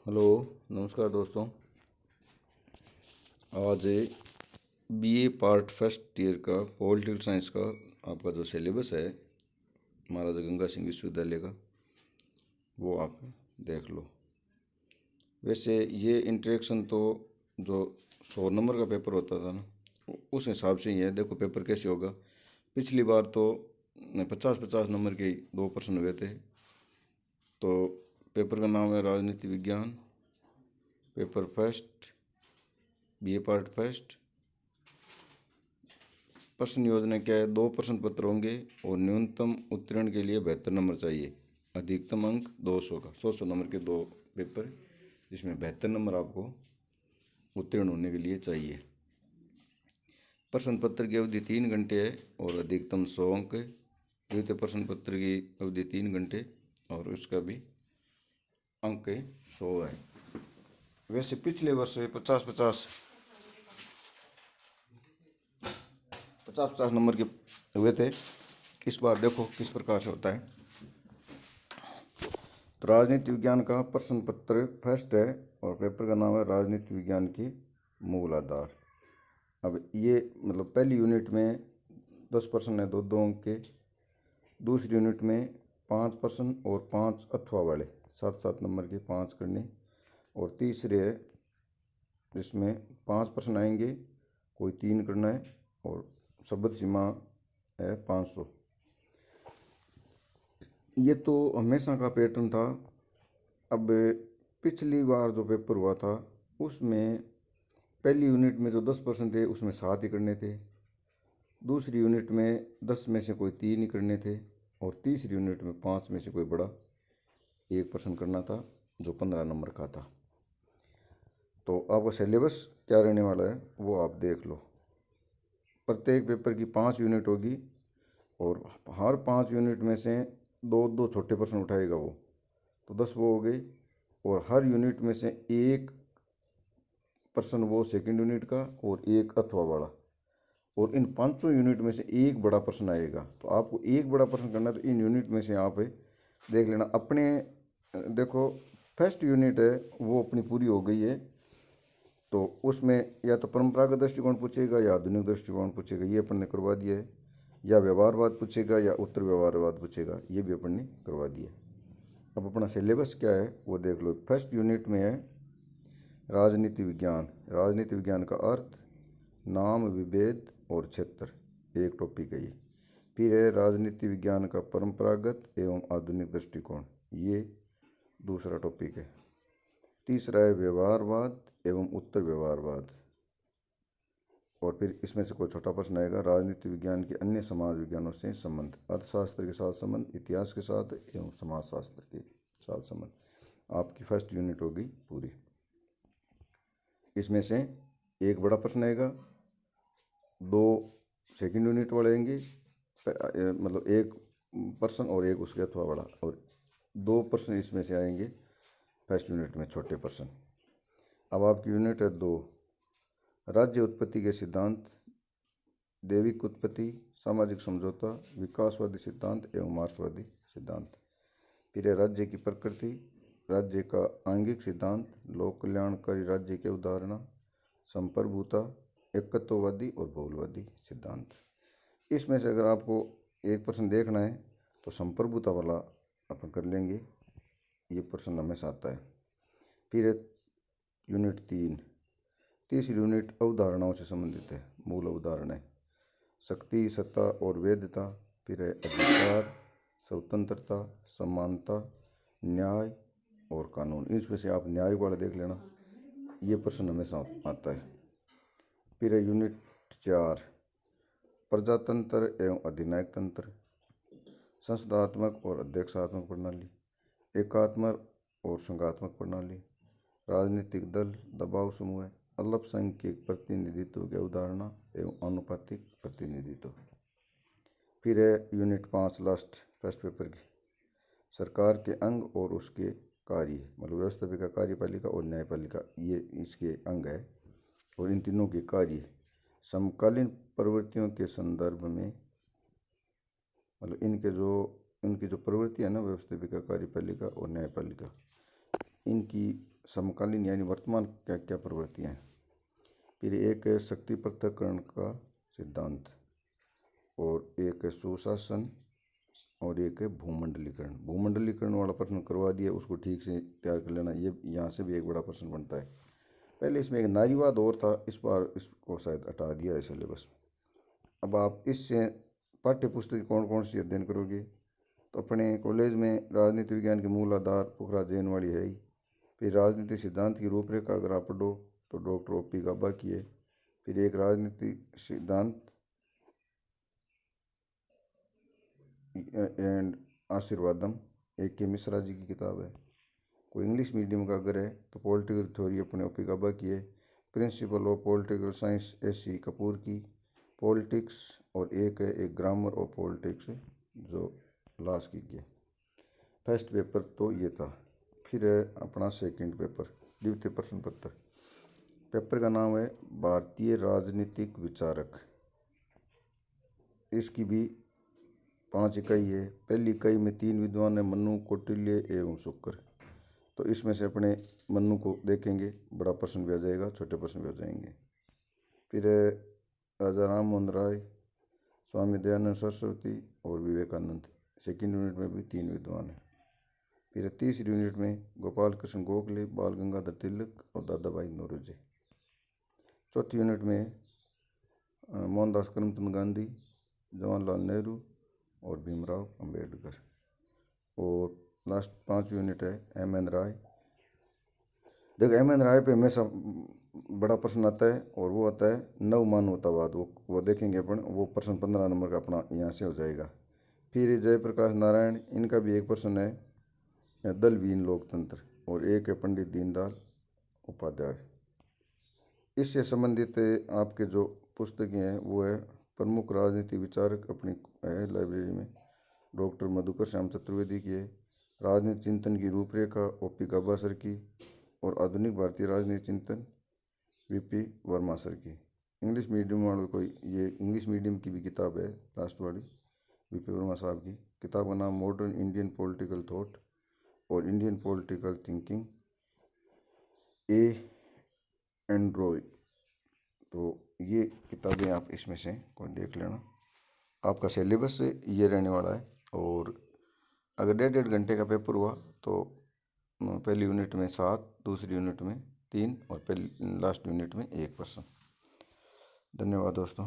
Hello. नमस्कार दोस्तों। आज बीए पार्ट फर्स्ट ईयर का पॉलिटिकल साइंस का आपका जो सिलेबस है महाराजा गंगा सिंह विश्वविद्यालय का, वो आप देख लो। वैसे ये इंट्रेक्शन तो जो 100 नंबर का पेपर होता था ना, उस हिसाब से ही है। देखो पेपर कैसे होगा। पिछली बार तो 50-50 नंबर के 2 प्रश्न हुए थे। तो पेपर का नाम है राजनीति विज्ञान, paper first, BA part first. प्रश्न योजना क्या है? 2 प्रश्न पत्र होंगे और न्यूनतम उत्तीर्ण के लिए 72 नंबर चाहिए। अधिकतम अंक 200 का, 100 नंबर के 2 पेपर, जिसमें 72 नंबर आपको उत्तीर्ण होने के लिए चाहिए। प्रश्न पत्र की अवधि 3 घंटे है और अधिकतम 100 अंक है। द्वितीय प्रश्न पत्र की अवधि 3 घंटे और उसका भी अंक 100 है। वैसे पिछले वर्ष 50-50 नंबर के हुए थे। इस बार देखो किस प्रकार से होता है। तो राजनीति विज्ञान का प्रश्न पत्र फर्स्ट है और पेपर का नाम है राजनीति विज्ञान की मूल आधार। अब ये मतलब पहली यूनिट में 10 प्रश्न है 2-2 अंक के। दूसरी यूनिट में 5 प्रश्न और 5 अथवा वाले 7-7 नंबर के 5 करने। और तीसरे है जिसमें 5 प्रश्न आएंगे, कोई 3 करना है और शब्द सीमा है 500। ये तो हमेशा का पैटर्न था। अब पिछली बार जो पेपर हुआ था उसमें पहली यूनिट में जो 10 प्रश्न थे उसमें 7 ही करने थे। दूसरी यूनिट में 10 में से कोई 3 ही करने थे और तीसरी यूनिट में 5 में से कोई बड़ा 1 प्रश्न करना था जो 15 नंबर का था। तो आपका सिलेबस क्या रहने वाला है वो आप देख लो। प्रत्येक पेपर की 5 यूनिट होगी और हर 5 यूनिट में से 2-2 छोटे प्रश्न उठाएगा वो, तो 10 वो हो गई। और हर यूनिट में से 1 प्रश्न वो सेकंड यूनिट का और 1 अथवा बड़ा। और इन 500 यूनिट में से 1 बड़ा प्रश्न आएगा। तो आपको 1 बड़ा प्रश्न करना है, तो इन यूनिट में से आप देख लेना अपने। देखो फर्स्ट यूनिट है वो अपनी पूरी हो गई है, तो उसमें या तो परंपरागत दृष्टिकोण पूछेगा या आधुनिक दृष्टिकोण पूछेगा, ये अपन ने करवा दिया है। या व्यवहारवाद पूछेगा या उत्तर व्यवहारवाद पूछेगा, ये भी अपन ने करवा दिया है। अब अपना सिलेबस क्या है वो देख लो। फर्स्ट यूनिट में है राजनीति विज्ञान। राजनीति विज्ञान का अर्थ, नाम, विभेद और क्षेत्र, एक टॉपिक है ये। फिर है राजनीति विज्ञान का परंपरागत एवं आधुनिक दृष्टिकोण, ये दूसरा टॉपिक है। तीसरा है व्यवहारवाद एवं उत्तर व्यवहारवाद। और फिर इसमें से कोई छोटा प्रश्न आएगा, राजनीति विज्ञान के अन्य समाज विज्ञानों से संबंध, अर्थशास्त्र के साथ संबंध, इतिहास के साथ एवं समाजशास्त्र के साथ संबंध। आपकी फर्स्ट यूनिट होगी पूरी। इसमें से 1 बड़ा प्रश्न आएगा, 2 सेकंड यूनिट वाले आएंगे, मतलब 1 प्रश्न और 1 उसके अथवा बड़ा, और 2 प्रश्न इसमें से आएंगे फर्स्ट यूनिट में छोटे प्रश्न। अब आपकी यूनिट है 2, राज्य उत्पत्ति के सिद्धांत, दैविक उत्पत्ति, सामाजिक समझौता, विकासवादी सिद्धांत एवं मार्क्सवादी सिद्धांत। फिर है राज्य की प्रकृति, राज्य का आंगिक सिद्धांत, लोक कल्याणकारी राज्य के उदाहरण, संप्रभुता, एकत्ववादी और बहुलवादी सिद्धांत। इसमें से अगर आपको 1 प्रश्न देखना है तो संप्रभुता वाला अपन कर लेंगे, ये प्रश्न हमेशा आता है। फिर है यूनिट 3, तीसरी यूनिट अवधारणाओं से संबंधित है, मूल अवधारण है, शक्ति, सत्ता और वैधता। फिर है अधिकार, स्वतंत्रता, समानता, न्याय और कानून। इसमें से आप न्याय वाला देख लेना, ये प्रश्न हमेशा आता है। फिर है यूनिट 4, प्रजातंत्र एवं अधिनायक तंत्र, संसदात्मक और अध्यक्षात्मक प्रणाली, एकात्मक और संघात्मक प्रणाली, राजनीतिक दल, दबाव समूह, अल्पसंख्यक प्रतिनिधित्व के अवधारणा एवं आनुपातिक प्रतिनिधित्व। फिर है यूनिट 5 लास्ट फर्स्ट पेपर की, सरकार के अंग और उसके कार्य, मतलब व्यवस्थापिका, कार्यपालिका और न्यायपालिका, ये इसके अंग है। और इन तीनों के कार्य समकालीन प्रवृत्तियों के संदर्भ में, मतलब इनकी जो प्रवृत्ति है ना, व्यवस्थापिका, कार्यपालिका और न्यायपालिका, इनकी समकालीन यानी वर्तमान क्या क्या प्रवृत्तियाँ हैं। फिर एक है शक्ति पृथक्करण का सिद्धांत, और एक है सुशासन, और एक है भूमंडलीकरण। भूमंडलीकरण वाला प्रश्न करवा दिया, उसको ठीक से तैयार कर लेना, ये यहाँ से भी एक बड़ा प्रश्न बनता है। पहले इसमें एक नारीवाद और था, इस बार इसको शायद हटा दिया है सिलेबस में। अब आप इससे पाठ्य पुस्तक कौन कौन सी अध्ययन करोगे, तो अपने कॉलेज में राजनीति विज्ञान के मूल आधार पुखराज जैन वाली है ही। फिर राजनीति सिद्धांत की रूपरेखा अगर आप पढ़ो तो डॉक्टर O.P. गाबा की है। फिर एक राजनीति सिद्धांत एंड आशीर्वादम A.K. मिश्रा जी की किताब है। कोई इंग्लिश मीडियम का अगर है तो पॉलिटिकल थ्योरी अपने O.P. गाबा की है। Principle of political science S.C. Kapoor की। पॉलिटिक्स और एक है एक ग्रामर ऑफ पॉलिटिक्स जो लास्ट की है। फर्स्ट पेपर तो ये था। फिर है अपना सेकंड पेपर, द्वितीय प्रश्न पत्र। पेपर का नाम है भारतीय राजनीतिक विचारक। इसकी भी 5 इकाई है। पहली इकाई में 3 विद्वान है, मनु, कौटिल्य एवं शुक्र। तो इसमें से अपने मनु को देखेंगे, बड़ा प्रश्न भी आ जाएगा, छोटे प्रश्न भी आ जाएंगे। फिर है राजा राम मोहन राय, स्वामी दयानंद सरस्वती और विवेकानंद। सेकेंड यूनिट में भी 3 विद्वान हैं। फिर तीसरी यूनिट में गोपाल कृष्ण गोखले, बाल गंगाधर तिलक और दादा भाई नौरोजी। चौथी यूनिट में मोहनदास करमचंद गांधी, जवाहरलाल नेहरू और भीमराव अंबेडकर। और लास्ट 5 यूनिट है M.N. राय। देखो M.N. राय पे हमेशा बड़ा प्रश्न आता है, और वो आता है नव मानवतावाद। वो देखेंगे अपन, वो प्रश्न 15 नंबर का अपना यहाँ से हो जाएगा। फिर जयप्रकाश नारायण, इनका भी एक प्रश्न है दल विहीन लोकतंत्र, और एक है पंडित दीनदयाल उपाध्याय। इससे संबंधित आपके जो पुस्तकें हैं वो है प्रमुख राजनीति विचारक अपनी है लाइब्रेरी में, डॉक्टर मधुकर श्याम चतुर्वेदी की है। राजनीति चिंतन की रूपरेखा O.P. गाबा सर की, और आधुनिक भारतीय राजनीति चिंतन V.P. वर्मा सर की। इंग्लिश मीडियम वालों को ये इंग्लिश मीडियम की भी किताब है, लास्ट वाली V.P. वर्मा साहब की। किताब का नाम मॉडर्न इंडियन पॉलिटिकल थॉट और इंडियन पॉलिटिकल थिंकिंग एंड्रॉय। तो ये किताबें आप इसमें से कोई देख लेना। आपका सिलेबस ये रहने वाला है, और अगर 1.5 घंटे का पेपर हुआ तो पहली यूनिट में 7, दूसरी यूनिट में 3 और पहली लास्ट यूनिट में 1 प्रश्न। धन्यवाद दोस्तों।